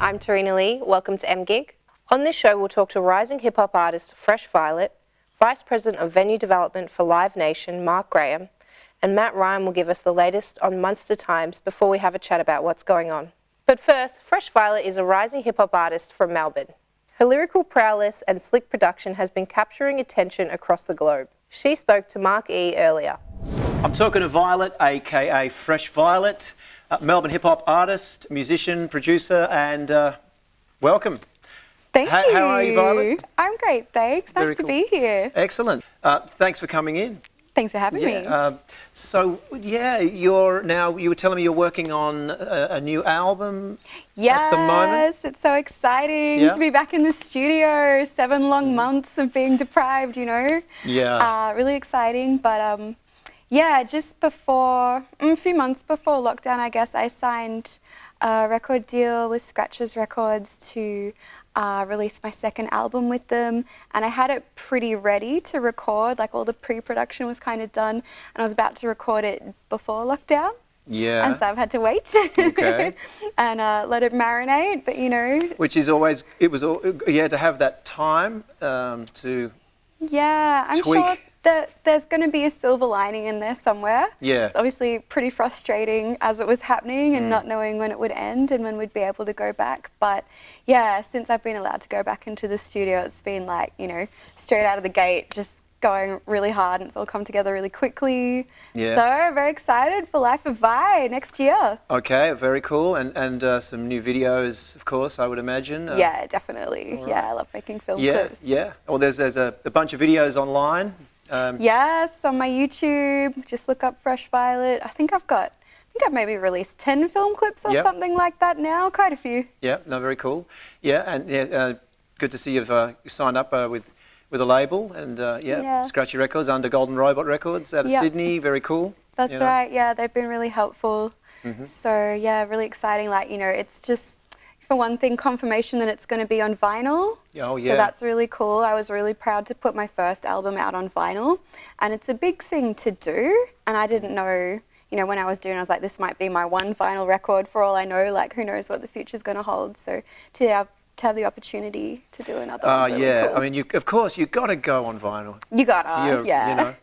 I'm Terina Lee. Welcome to MGig. On this show, we'll talk to rising hip-hop artist Fresh Violet, Vice President of Venue Development for Live Nation, Mark Graham, and Matt Ryan will give us the latest on Munster Times before we have a chat about what's going on. But first, Fresh Violet is a rising hip-hop artist from Melbourne. Her lyrical prowess and slick production has been capturing attention across the globe. She spoke to Mark E. earlier. I'm talking to Violet, aka Fresh Violet, Melbourne hip-hop artist, musician, producer, and welcome. Thank you. How are you, Violet? I'm great, thanks. Nice to be here. Excellent. Thanks for coming in. Thanks for having me. You were telling me you're working on a new album at the moment. Yes, it's so exciting to be back in the studio. 7 long months of being deprived, you know. Yeah. Really exciting, but just before, a few months before lockdown, I guess, I signed a record deal with Scratches Records to release my second album with them, and I had it pretty ready to record, like all the pre-production was kind of done, and I was about to record it before lockdown. Yeah. And so I've had to wait and let it marinate, but you know. Which is always, to have that time to I'm tweak. Sure that there's going to be a silver lining in there somewhere. Yeah. It's obviously pretty frustrating as it was happening and not knowing when it would end and when we'd be able to go back. But yeah, since I've been allowed to go back into the studio, it's been like, you know, straight out of the gate, just going really hard, and it's all come together really quickly. Yeah. So very excited for Life of Vi next year. Okay, very cool. And some new videos, of course, I would imagine. Yeah, definitely. Right. Yeah, I love making film clips. Yeah. Well, there's a bunch of videos online. Yes, on my YouTube, just look up Fresh Violet. I think I've maybe released 10 film clips or something like that now, quite a few. Yeah, no, very cool. Yeah, and good to see you've signed up with a label, and Scratchy Records under Golden Robot Records out of Sydney, very cool. That's right, yeah, they've been really helpful. So yeah, really exciting, like, you know, it's just, for one thing, confirmation that it's going to be on vinyl. Oh, yeah. So that's really cool. I was really proud to put my first album out on vinyl, and it's a big thing to do, and I didn't know, you know, when I was doing it, I was like, this might be my one vinyl record for all I know, like, who knows what the future's going to hold. So to have the opportunity to do another one's really cool. I mean, of course, you've got to go on vinyl. You got to, You know,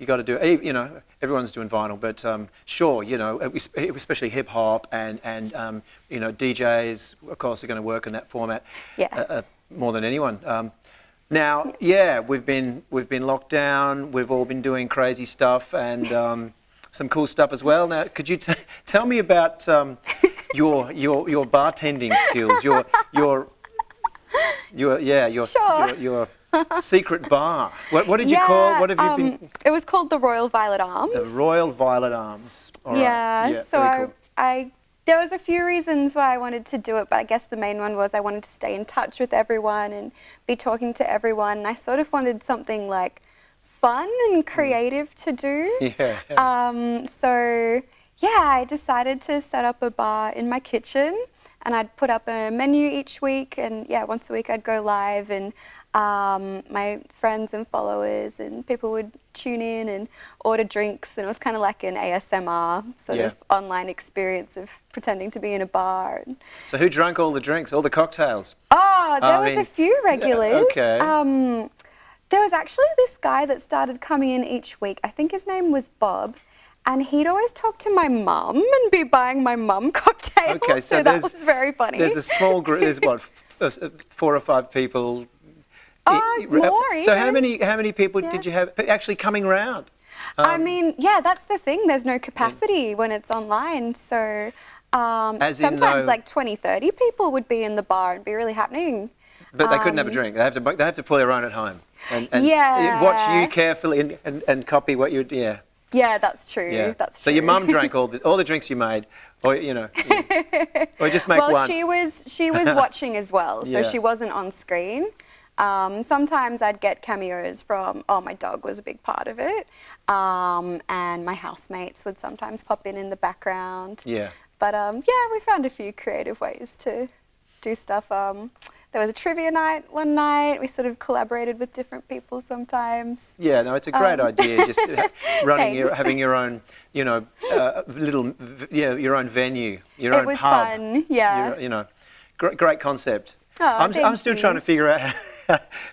you got to do it. You know, everyone's doing vinyl, but sure, you know, especially hip hop and you know, DJs, of course, are going to work in that format more than anyone. Now, we've been locked down. We've all been doing crazy stuff and some cool stuff as well. Now, could you tell me about your bartending skills? Your secret bar. What did you call? What have you been? It was called the Royal Violet Arms. The Royal Violet Arms. All right. Yeah. So cool. There was a few reasons why I wanted to do it, but I guess the main one was I wanted to stay in touch with everyone and be talking to everyone. And I sort of wanted something like fun and creative to do. Yeah. So yeah, I decided to set up a bar in my kitchen, and I'd put up a menu each week, and once a week I'd go live, and my friends and followers and people would tune in and order drinks, and it was kind of like an ASMR sort of online experience of pretending to be in a bar. So who drank all the drinks, all the cocktails? Oh, there was a few regulars. Okay. There was actually this guy that started coming in each week. I think his name was Bob. And he'd always talk to my mum and be buying my mum cocktails. Okay, so that was very funny. There's a small group. There's what, 4 or 5 people. More even. So how many people did you have actually coming around? I mean, that's the thing. There's no capacity when it's online. So sometimes like 20, 30 people would be in the bar and be really happening. But they couldn't have a drink. They have to pull their own at home and watch you carefully and copy what you Yeah, that's true. Yeah. That's true. So your mum drank all the drinks you made, or you know, or just make one. Well, she was watching as well, so she wasn't on screen. Sometimes I'd get cameos from. My dog was a big part of it, and my housemates would sometimes pop in the background. Yeah. But we found a few creative ways to do stuff. There was a trivia night one night. We sort of collaborated with different people sometimes. Yeah, no, it's a great idea. Just having your own, you know, your own venue, your own pub. It was fun, yeah. You know, great concept. Oh, I'm still trying to figure out,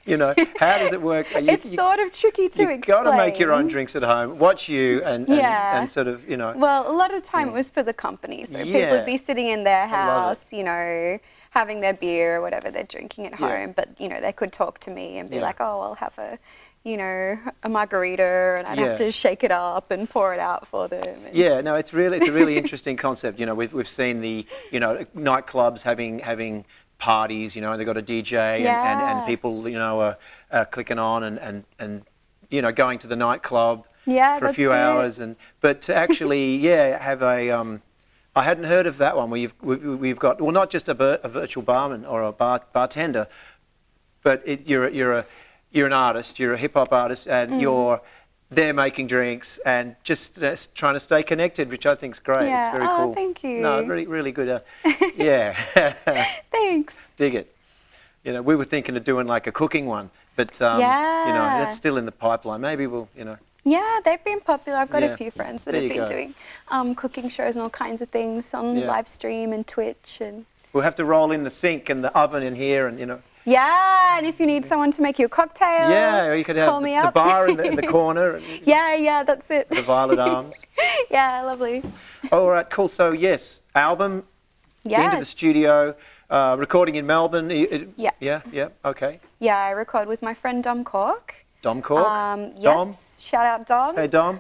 you know, how does it work? It's sort of tricky to explain. You've got to make your own drinks at home, watch you and sort of, you know. Well, a lot of the time it was for the company. So people would be sitting in their house, you know, having their beer or whatever they're drinking at home. But, you know, they could talk to me and be like, oh, I'll have a, you know, a margarita, and I'd have to shake it up and pour it out for them. And no, it's a really interesting concept. You know, we've seen the, you know, nightclubs having parties, you know, and they've got a DJ and people, you know, are clicking on and you know, going to the nightclub for a few hours. But to actually, have a, I hadn't heard of that one where we've got, well, not just a virtual barman or a bartender, but you're an artist, you're a hip hop artist, and they're making drinks and just trying to stay connected, which I think is great. Yeah. It's very cool. Thank you. No, really good. Yeah. Thanks. Dig it. You know, we were thinking of doing like a cooking one, but you know, that's still in the pipeline. Maybe we'll, you know. Yeah, they've been popular. I've got a few friends that have been doing cooking shows and all kinds of things on live stream and Twitch. And we'll have to roll in the sink and the oven in here, and you know. Yeah, and if you need someone to make you a cocktail, or you could have the bar in the corner. And, yeah, that's it. The Violet Arms. Yeah, lovely. All right, cool. So yes, album, into the studio, recording in Melbourne. Yeah, okay. Yeah, I record with my friend Dom Cork. Dom Cork? Yes, Dom? Shout out Dom. Hey Dom.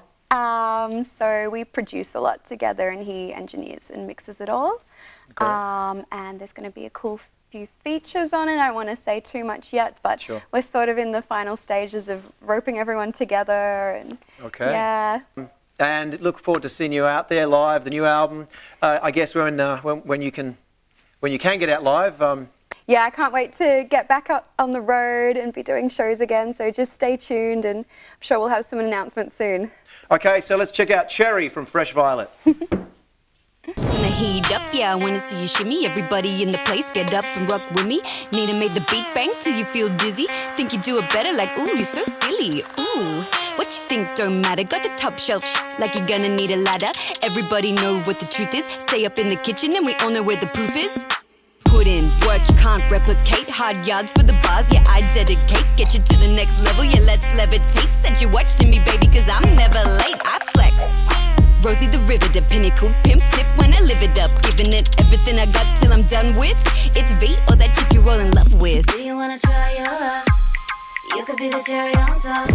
So we produce a lot together and he engineers and mixes it all. Okay. And there's going to be a cool few features on it. I don't want to say too much yet, but we're sort of in the final stages of roping everyone together. And yeah. And look forward to seeing you out there live, the new album. I guess when you can get out live. Yeah, I can't wait to get back up on the road and be doing shows again. So just stay tuned, and I'm sure we'll have some announcements soon. Okay, so let's check out Cherry from Fresh Violet. Heat up, yeah, I wanna see you shimmy. Everybody in the place, get up and rock with me. Need to make the beat bang till you feel dizzy. Think you do it better, like, ooh, you're so silly. Ooh, what you think don't matter. Got the top shelf like you're gonna need a ladder. Everybody know what the truth is. Stay up in the kitchen and we all know where the proof is. Put in work, you can't replicate. Hard yards for the bars, yeah, I dedicate. Get you to the next level, yeah, let's levitate. Said you watched me, baby, cause I'm never late. I flex. Rosie the River, the pinnacle, pimp tip when I live it up. Giving it everything I got till I'm done with. It's V or that chick you're all in love with. Do you wanna try your luck? You could be the cherry on top.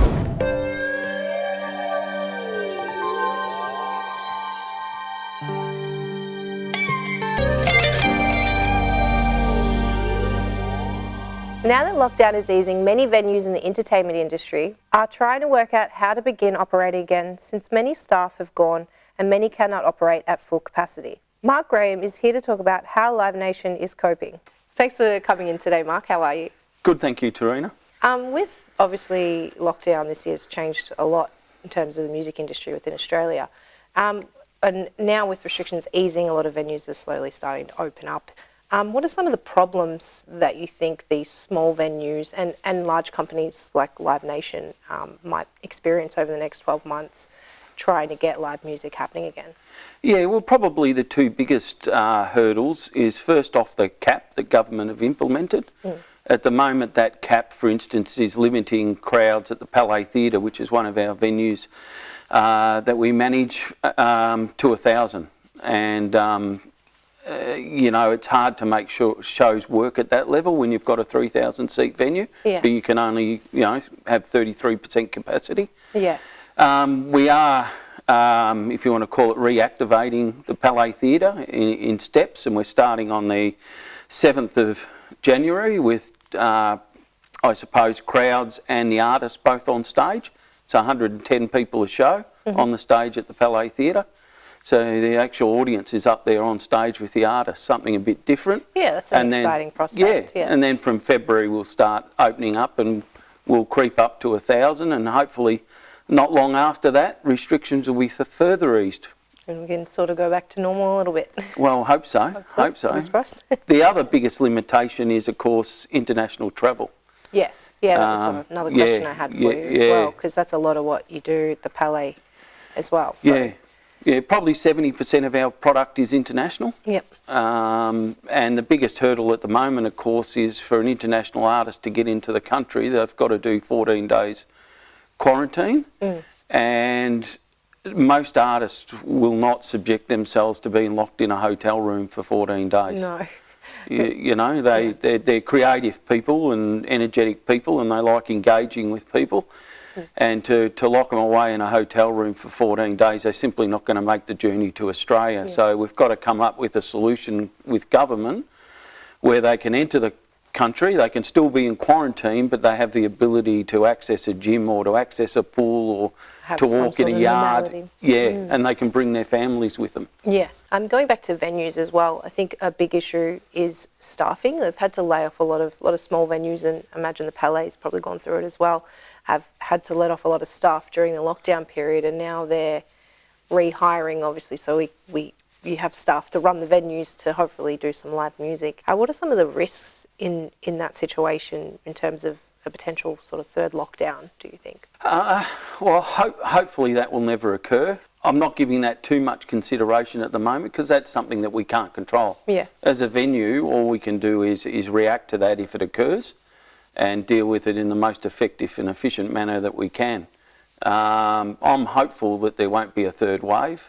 Now that lockdown is easing, many venues in the entertainment industry are trying to work out how to begin operating again, since many staff have gone and many cannot operate at full capacity. Mark Graham is here to talk about how Live Nation is coping. Thanks for coming in today, Mark. How are you? Good, thank you, Terina. With obviously lockdown this year has changed a lot in terms of the music industry within Australia. And now with restrictions easing, a lot of venues are slowly starting to open up. What are some of the problems that you think these small venues and large companies like Live Nation might experience over the next 12 months trying to get live music happening again? Yeah, well, probably the two biggest hurdles is first off the cap that government have implemented. At the moment, that cap, for instance, is limiting crowds at the Palais Theatre, which is one of our venues that we manage, to 1,000. And you know, it's hard to make sure shows work at that level when you've got a 3,000 seat venue, but you can only, you know, have 33% capacity. Yeah. We are, if you want to call it, reactivating the Palais Theatre in steps, and we're starting on the 7th of January with, I suppose, crowds and the artists both on stage. It's 110 people a show on the stage at the Palais Theatre. So the actual audience is up there on stage with the artist, something a bit different. Yeah, that's an exciting prospect. Yeah, and then from February we'll start opening up and we'll creep up to 1,000, and hopefully not long after that restrictions will be further eased. And we can sort of go back to normal a little bit. Well, hope so, hope so. The other biggest limitation is, of course, international travel. Yes, yeah, that was another question I had for you as well, because that's a lot of what you do at the Palais as well. So. Yeah, probably 70% of our product is international. Yep. And the biggest hurdle at the moment, of course, is for an international artist to get into the country, they've got to do 14 days quarantine. And most artists will not subject themselves to being locked in a hotel room for 14 days. No. You know, they're creative people and energetic people, and they like engaging with people. And to lock them away in a hotel room for 14 days, they're simply not going to make the journey to Australia. So we've got to come up with a solution with government where they can enter the country, they can still be in quarantine, but they have the ability to access a gym or to access a pool or Have to some walk in sort a of yard. normality. And they can bring their families with them. Yeah. Going back to venues as well, I think a big issue is staffing. They've had to lay off a lot of small venues, and I imagine the Palet's probably gone through it as well, have had to let off a lot of staff during the lockdown period, and now they're rehiring, obviously, so you have staff to run the venues to hopefully do some live music. What are some of the risks in that situation in terms of a potential sort of third lockdown, do you think? Well, hopefully that will never occur. I'm not giving that too much consideration at the moment because that's something that we can't control. Yeah. As a venue, all we can do is react to that if it occurs and deal with it in the most effective and efficient manner that we can. I'm hopeful that there won't be a third wave.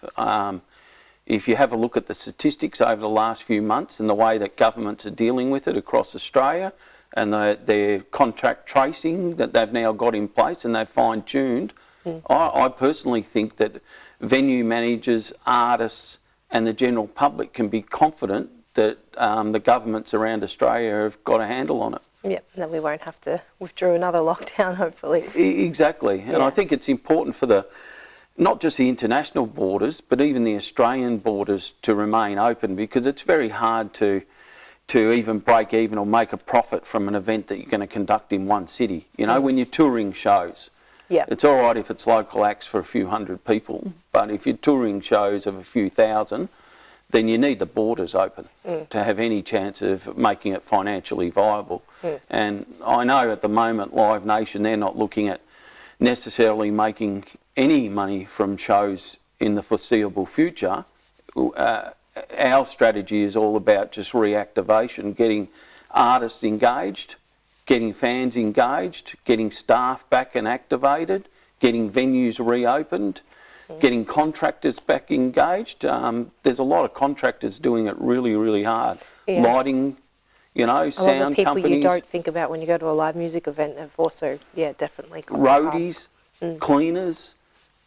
If you have a look at the statistics over the last few months and the way that governments are dealing with it across Australia and their contract tracing that they've now got in place and they've fine-tuned, I personally think that venue managers, artists and the general public can be confident that the governments around Australia have got a handle on it. Yeah, then we won't have to withdraw another lockdown, hopefully. Exactly. And I think it's important for not just the international borders, but even the Australian borders to remain open, because it's very hard to even break even or make a profit from an event that you're going to conduct in one city. You know, when you're touring shows, it's all right if it's local acts for a few hundred people, but if you're touring shows of a few thousand, then you need the borders open to have any chance of making it financially viable. And I know at the moment Live Nation, they're not looking at necessarily making any money from shows in the foreseeable future. Our strategy is all about just reactivation, getting artists engaged, getting fans engaged, getting staff back and activated, getting venues reopened, getting contractors back engaged. There's a lot of contractors doing it really, really hard. Lighting, you know, sound companies. A lot of people you don't think about when you go to a live music event have also, definitely. Roadies, cleaners,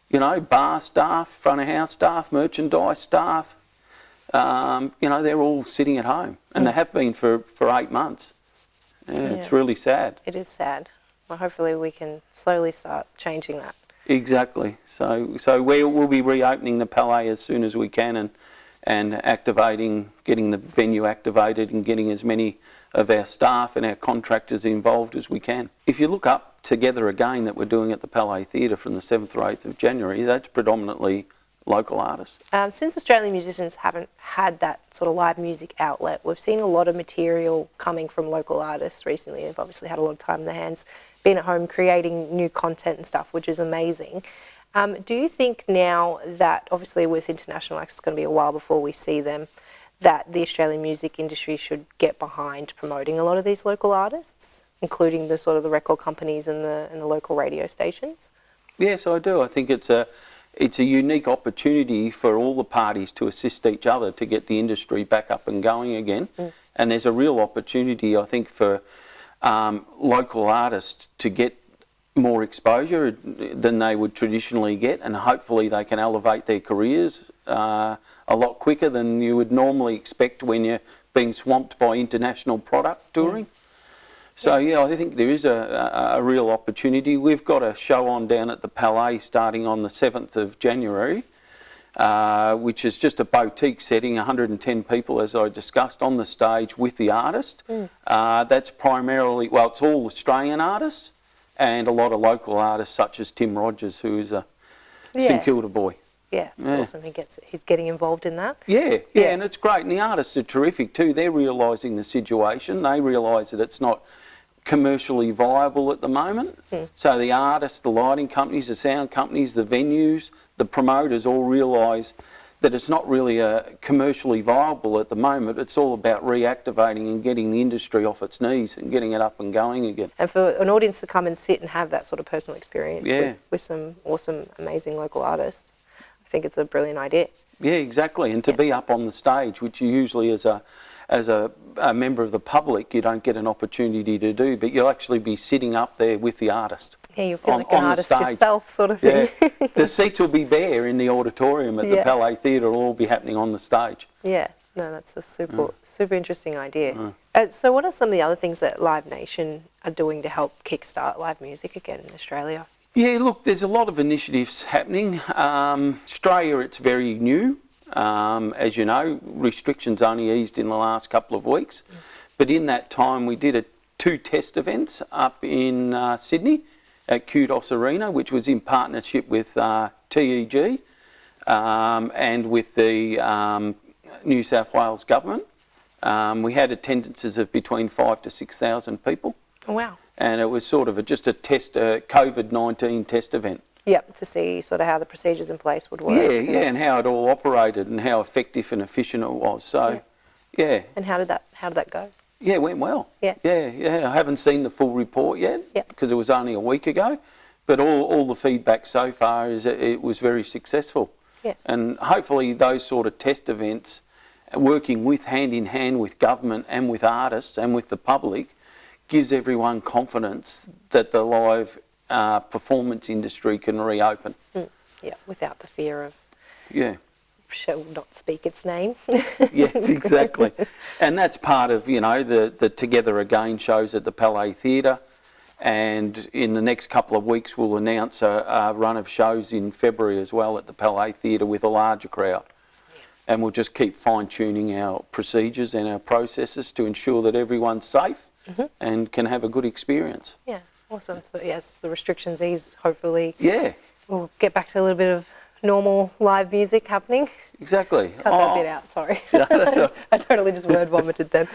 you know, bar staff, front of house staff, merchandise staff. You know, they're all sitting at home, and they have been for 8 months. It's really sad. It is sad. Well, hopefully we can slowly start changing that. Exactly. So we'll be reopening the Palais as soon as we can and activating, getting the venue activated and getting as many of our staff and our contractors involved as we can. If you look up Together Again that we're doing at the Palais Theatre from the 7th or 8th of January, that's predominantly local artists. Since Australian musicians haven't had that sort of live music outlet, we've seen a lot of material coming from local artists recently. They've obviously had a lot of time in their hands, been at home creating new content and stuff, which is amazing. Do you think now that, obviously with international acts, it's going to be a while before we see them, that the Australian music industry should get behind promoting a lot of these local artists, including the sort of the record companies and the local radio stations? Yes, I do. I think it's a unique opportunity for all the parties to assist each other to get the industry back up and going again. And there's a real opportunity, I think, for local artists to get more exposure than they would traditionally get, and hopefully they can elevate their careers a lot quicker than you would normally expect when you're being swamped by international product touring. So yeah, I think there is a real opportunity. We've got a show on down at the Palais starting on the 7th of January, which is just a boutique setting, 110 people, as I discussed, on the stage with the artist. That's primarily, well, it's all Australian artists and a lot of local artists such as Tim Rogers, who is a St Kilda boy. Yeah, it's awesome. He's getting involved in that. Yeah, and it's great. And the artists are terrific too. They're realising the situation. They realise that it's not commercially viable at the moment. So the artists, the lighting companies, the sound companies, the venues, the promoters all realise that it's not really commercially viable at the moment. It's all about reactivating and getting the industry off its knees and getting it up and going again. And for an audience to come and sit and have that sort of personal experience Yeah. with some awesome, amazing local artists, I think it's a brilliant idea. Yeah, exactly. And to be up on the stage, which you usually as a member of the public, you don't get an opportunity to do, but you'll actually be sitting up there with the artist. Yeah, you feel like an artist yourself, sort of thing. Yeah. The seats will be bare in the auditorium at the Yeah. Palais Theatre. It'll all be happening on the stage. Yeah, no, that's a super interesting idea. So what are some of the other things that Live Nation are doing to help kickstart live music again in Australia? Yeah, look, there's a lot of initiatives happening. Australia, it's very new. As you know, restrictions only eased in the last couple of weeks. But in that time, we did 2 test events up in Sydney at Kudos Arena, which was in partnership with TEG and with the New South Wales government. We had attendances of between 5,000 to 6,000 people. Oh, wow. And it was sort of just a COVID-19 test event. Yep, to see sort of how the procedures in place would work. Yeah, and how it all operated and how effective and efficient it was. So, yeah. And how did that go? Yeah, it went well. Yeah. Yeah. I haven't seen the full report yet because it was only a week ago, but all the feedback so far is that it was very successful. Yeah. And hopefully those sort of test events, working with hand in hand with government and with artists and with the public, gives everyone confidence that the live performance industry can reopen. Yeah, without the fear of shall not speak its name. Yes, exactly. And that's part of, the Together Again shows at the Palais Theatre. And in the next couple of weeks, we'll announce a run of shows in February as well at the Palais Theatre with a larger crowd. And we'll just keep fine-tuning our procedures and our processes to ensure that everyone's safe and can have a good experience. Yeah, awesome. So yes, the restrictions ease, hopefully. Yeah. We'll get back to a little bit of normal live music happening. Exactly. Cut that bit out, sorry. Yeah, that's I totally just word vomited then.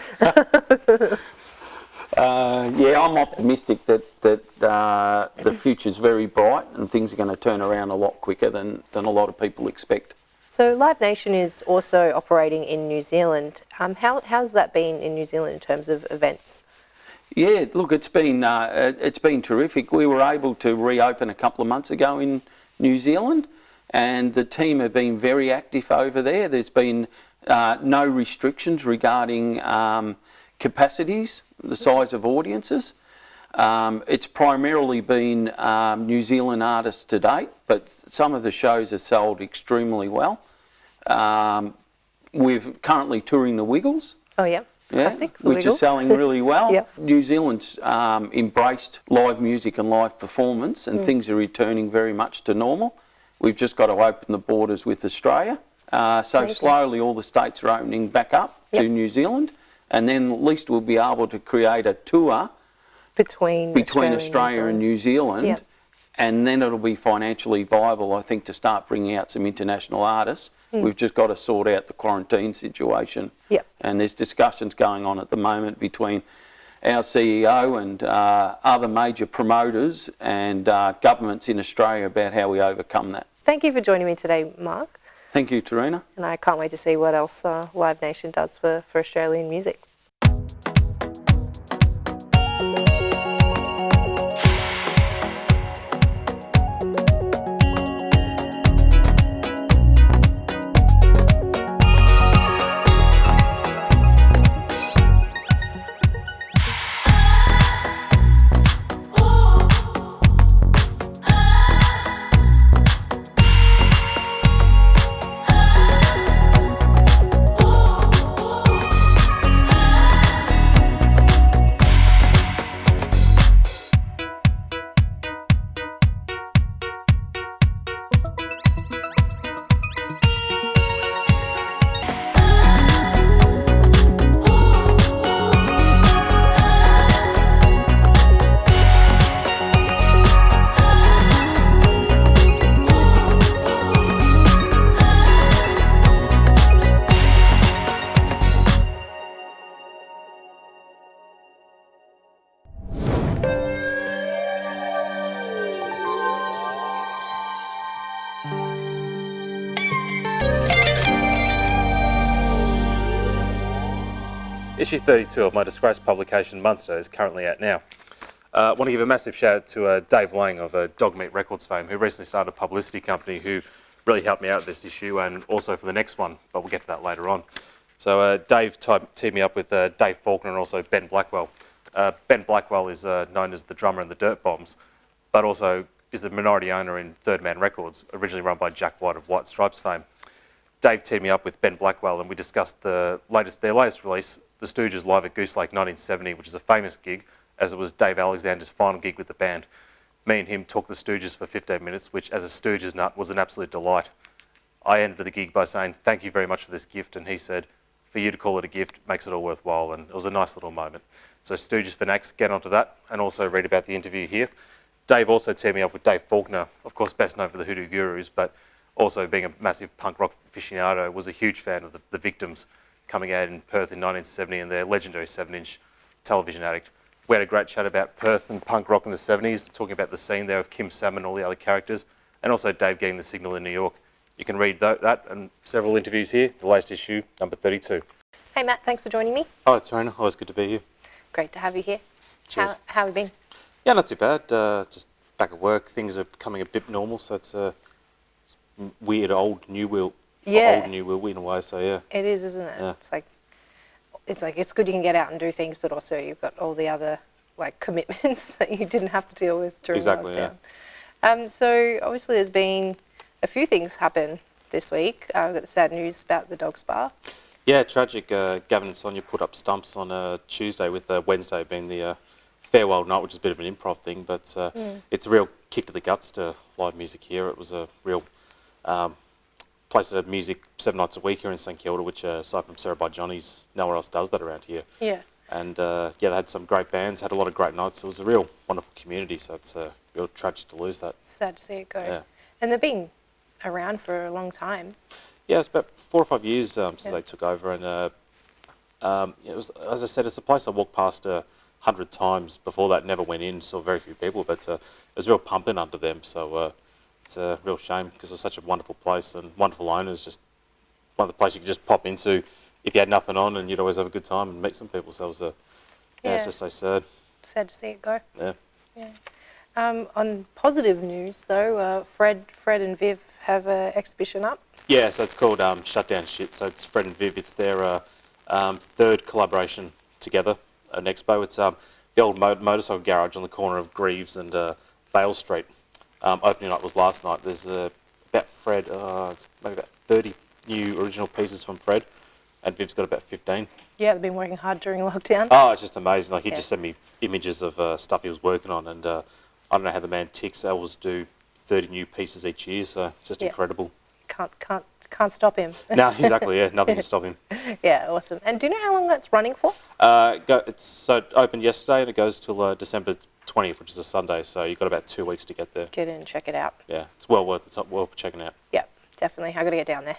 Yeah, I'm optimistic that the future's very bright and things are going to turn around a lot quicker than a lot of people expect. So Live Nation is also operating in New Zealand. How's that been in New Zealand in terms of events? Yeah, look, it's been terrific. We were able to reopen a couple of months ago in New Zealand, and the team have been very active over there. There's been no restrictions regarding capacities, the size of audiences. It's primarily been New Zealand artists to date, but some of the shows have sold extremely well. We're currently touring the Wiggles. Oh yeah, classic, the which Wiggles. is selling really well. Yep. New Zealand's embraced live music and live performance, and things are returning very much to normal. We've just got to open the borders with Australia. So slowly all the states are opening back up to New Zealand, and then at least we'll be able to create a tour between Australia and New Zealand, and then it'll be financially viable, I think, to start bringing out some international artists. We've just got to sort out the quarantine situation. And there's discussions going on at the moment between our CEO and other major promoters and governments in Australia about how we overcome that. Thank you for joining me today, Mark. Thank you, Terina. And I can't wait to see what else Live Nation does for Australian music. Issue 32 of my disgraced publication Munster is currently out now. I want to give a massive shout out to Dave Lang of Dog Meat Records fame, who recently started a publicity company who really helped me out with this issue and also for the next one, but we'll get to that later on. So Dave teamed me up with Dave Faulkner and also Ben Blackwell. Ben Blackwell is known as the drummer in the Dirt Bombs, but also is the minority owner in Third Man Records, originally run by Jack White of White Stripes fame. Dave teamed me up with Ben Blackwell and we discussed their latest release, The Stooges Live at Goose Lake 1970, which is a famous gig, as it was Dave Alexander's final gig with the band. Me and him talked the Stooges for 15 minutes, which as a Stooges nut was an absolute delight. I ended the gig by saying, thank you very much for this gift, and he said, for you to call it a gift makes it all worthwhile, and it was a nice little moment. So Stooges Fanatics, get onto that, and also read about the interview here. Dave also teamed me up with Dave Faulkner, of course best known for the Hoodoo Gurus, but also being a massive punk rock aficionado, was a huge fan of the Victims coming out in Perth in 1970 and their legendary 7-inch Television Addict. We had a great chat about Perth and punk rock in the 70s, talking about the scene there of Kim Salmon and all the other characters, and also Dave getting the signal in New York. You can read that and several interviews here, the latest issue, number 32. Hey Matt, thanks for joining me. Hi, Terina. Always good to be here. Great to have you here. Cheers. How have you been? Yeah, not too bad. Just back at work. Things are becoming a bit normal, so it's a weird old new wheel. Yeah. Old new wheel in a way, so yeah. It is, isn't it? Yeah. It's good you can get out and do things, but also you've got all the other commitments that you didn't have to deal with during lockdown. Yeah. So obviously there's been a few things happen this week. We've got the sad news about the dog spa. Yeah, tragic. Gavin and Sonia put up stumps on Tuesday, with Wednesday being the farewell night, which is a bit of an improv thing, but it's a real kick to the guts to live music here. It was a real place that had music 7 nights a week here in St Kilda, which aside from Sarah by Johnny's, nowhere else does that around here. Yeah. And yeah, they had some great bands, had a lot of great nights. It was a real wonderful community, so it's real tragic to lose that. Sad to see it go. Yeah. And they've been around for a long time. Yeah, it's about 4 or 5 years since they took over, and it was, as I said, it's a place I walked past 100 times before that, never went in, saw very few people, but it was real pumping under them, so it's a real shame because it was such a wonderful place and wonderful owners, just one of the places you could just pop into if you had nothing on, and you'd always have a good time and meet some people, so it was it's just so sad. Sad to see it go. Yeah. Yeah. On positive news though, Fred and Viv have an exhibition up. Yeah, so it's called Shut Down Shit, so it's Fred and Viv, it's their third collaboration together, an expo. It's the old motorcycle garage on the corner of Greaves and Vale Street. Opening night was last night. There's about Fred, it's maybe about 30 new original pieces from Fred, and Viv's got about 15. Yeah, they've been working hard during lockdown. Oh, it's just amazing. Like, he just sent me images of stuff he was working on, and I don't know how the man ticks. They always do 30 new pieces each year, so it's just incredible. Can't stop him. No, exactly, yeah, nothing to stop him. Yeah, awesome. And do you know how long that's running for? So it opened yesterday and it goes till December 20th, which is a Sunday, so you've got about 2 weeks to get there. Get in and check it out. Yeah, it's well worth checking out. Yeah, definitely. I've got to get down there.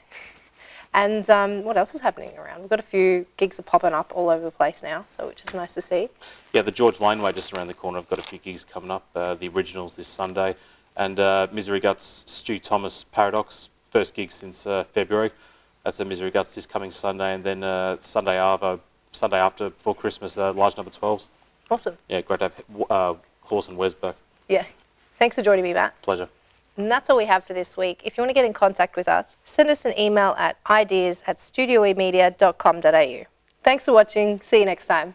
And what else is happening around? We've got a few gigs are popping up all over the place now, so which is nice to see. Yeah, the George Laneway just around the corner. I've got a few gigs coming up. The Originals this Sunday, and Misery Guts, Stu Thomas Paradox, first gig since February. That's the Misery Guts this coming Sunday, and then Sunday after before Christmas, large number 12s. Awesome. Yeah, great to have Horse and Wes back. Yeah. Thanks for joining me, Matt. Pleasure. And that's all we have for this week. If you want to get in contact with us, send us an email at ideas@studioemedia.com.au. Thanks for watching. See you next time.